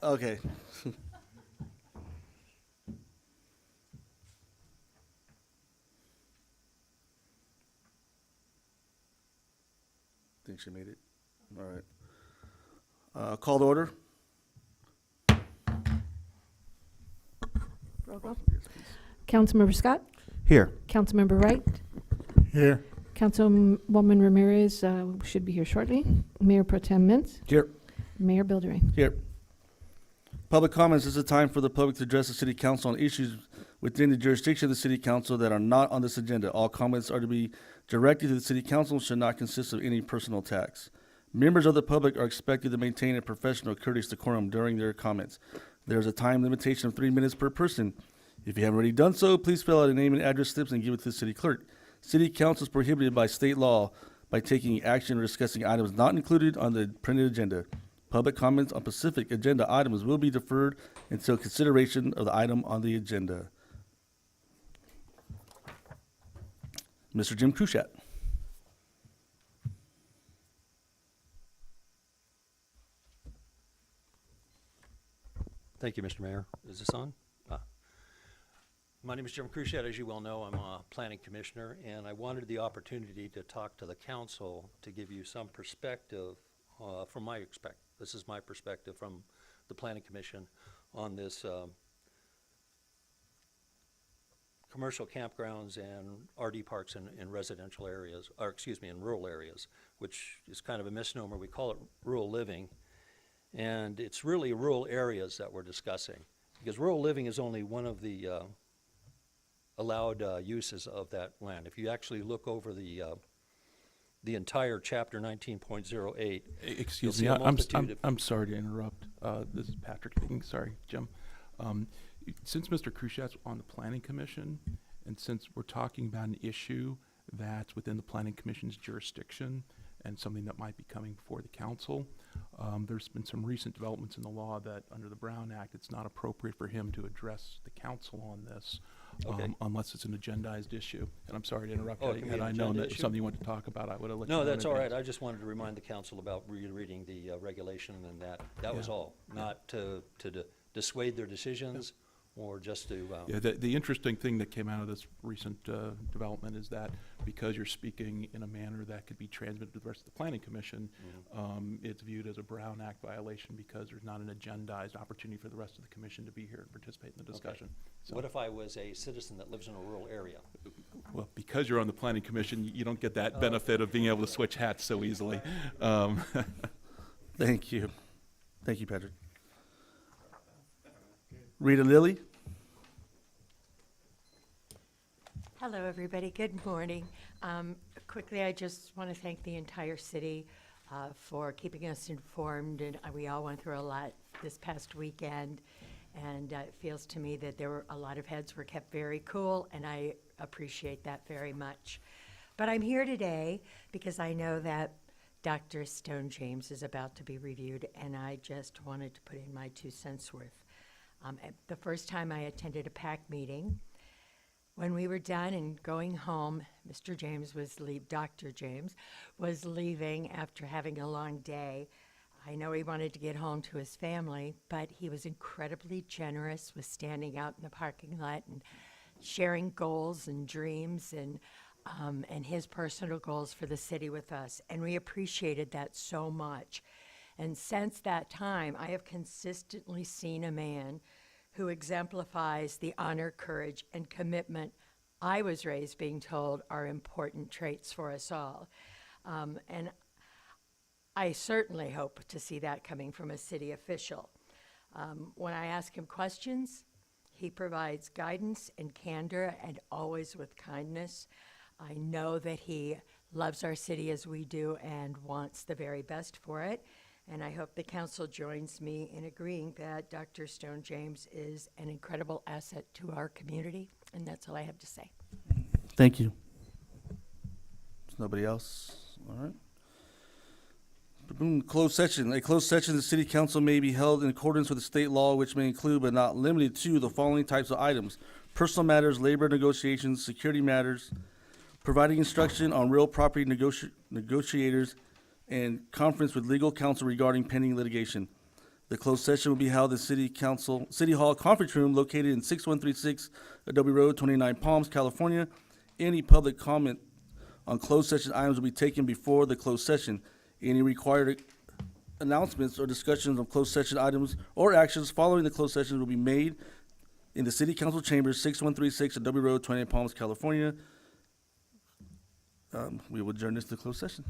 Okay. Think she made it. All right. Call to order. Roll call. Councilmember Scott? Here. Councilmember Wright? Here. Councilwoman Ramirez should be here shortly. Mayor Pro Tem Mintz? Here. Mayor Bildering? Here. Public comments. This is a time for the public to address the city council on issues within the jurisdiction of the city council that are not on this agenda. All comments are to be directed to the city council and should not consist of any personal attacks. Members of the public are expected to maintain a professional, courteous decorum during their comments. There is a time limitation of 3 minutes per person. If you haven't already done so, please fill out a name and address slips and give it to the city clerk. City council is prohibited by state law by taking action or discussing items not included on the printed agenda. Public comments on specific agenda items will be deferred until consideration of the item on the agenda. Mr. Jim Cruchat. Thank you, Mr. Mayor. Is this on? My name is Jim Cruchat. As you well know, I'm a planning commissioner, and I wanted the opportunity to talk to the council to give you some perspective from my perspective. This is my perspective from the planning commission on this commercial campgrounds and RD parks in residential areas, or excuse me, in rural areas, which is kind of a misnomer. We call it rural living. And it's really rural areas that we're discussing, because rural living is only one of the allowed uses of that land. If you actually look over the entire chapter 19.08, Excuse me, I'm sorry to interrupt. This is Patrick speaking. Sorry, Jim. Since Mr. Cruchat's on the Planning Commission, and since we're talking about an issue that's within the Planning Commission's jurisdiction and something that might be coming before the council, there's been some recent developments in the law that under the Brown Act, it's not appropriate for him to address the council on this unless it's an agendized issue. And I'm sorry to interrupt. Had I known that it's something you want to talk about, I would have let you know. No, that's all right. I just wanted to remind the council about reading the regulation, and that was all, not to dissuade their decisions or just to... Yeah, the interesting thing that came out of this recent development is that because you're speaking in a manner that could be transmitted to the rest of the Planning Commission, it's viewed as a Brown Act violation because there's not an agendized opportunity for the rest of the commission to be here and participate in the discussion. Okay. So, what if I was a citizen that lives in a rural area? well, because you're on the Planning Commission, you don't get that benefit of being able to switch hats so easily. Thank you. Thank you, Patrick. Rita Lilly. Hello, everybody. Good morning. Quickly, I just want to thank the entire city for keeping us informed, and we all went through a lot this past weekend, and it feels to me that there were a lot of heads were kept very cool, and I appreciate that very much. But I'm here today because I know that Dr. Stone James is about to be reviewed, and I just wanted to put in my 2 cents worth. The first time I attended a PAC meeting, when we were done and going home, Dr. James was leaving after having a long day. I know he wanted to get home to his family, but he was incredibly generous with standing out in the parking lot and sharing goals and dreams and his personal goals for the city with us. And we appreciated that so much. And since that time, I have consistently seen a man who exemplifies the honor, courage, and commitment I was raised being told are important traits for us all. And I certainly hope to see that coming from a city official. When I ask him questions, he provides guidance and candor, and always with kindness. I know that he loves our city as we do and wants the very best for it. And I hope the council joins me in agreeing that Dr. Stone James is an incredible asset to our community. And that's all I have to say. Thank you. There's nobody else? All right. Closed session. A closed session of the city council may be held in accordance with the state law, which may include but not limited to the following types of items: personal matters, labor negotiations, security matters, providing instruction on real property negotiators, and conference with legal counsel regarding pending litigation. The closed session will be held in City Hall Conference Room located in 6136 Adobe Road, 29 Palms, California. Any public comment on closed session items will be taken before the closed session. Any required announcements or discussions of closed session items or actions following the closed session will be made in the City Council Chambers, 6136 Adobe Road, 28 Palms, California. We will adjourn this to closed session.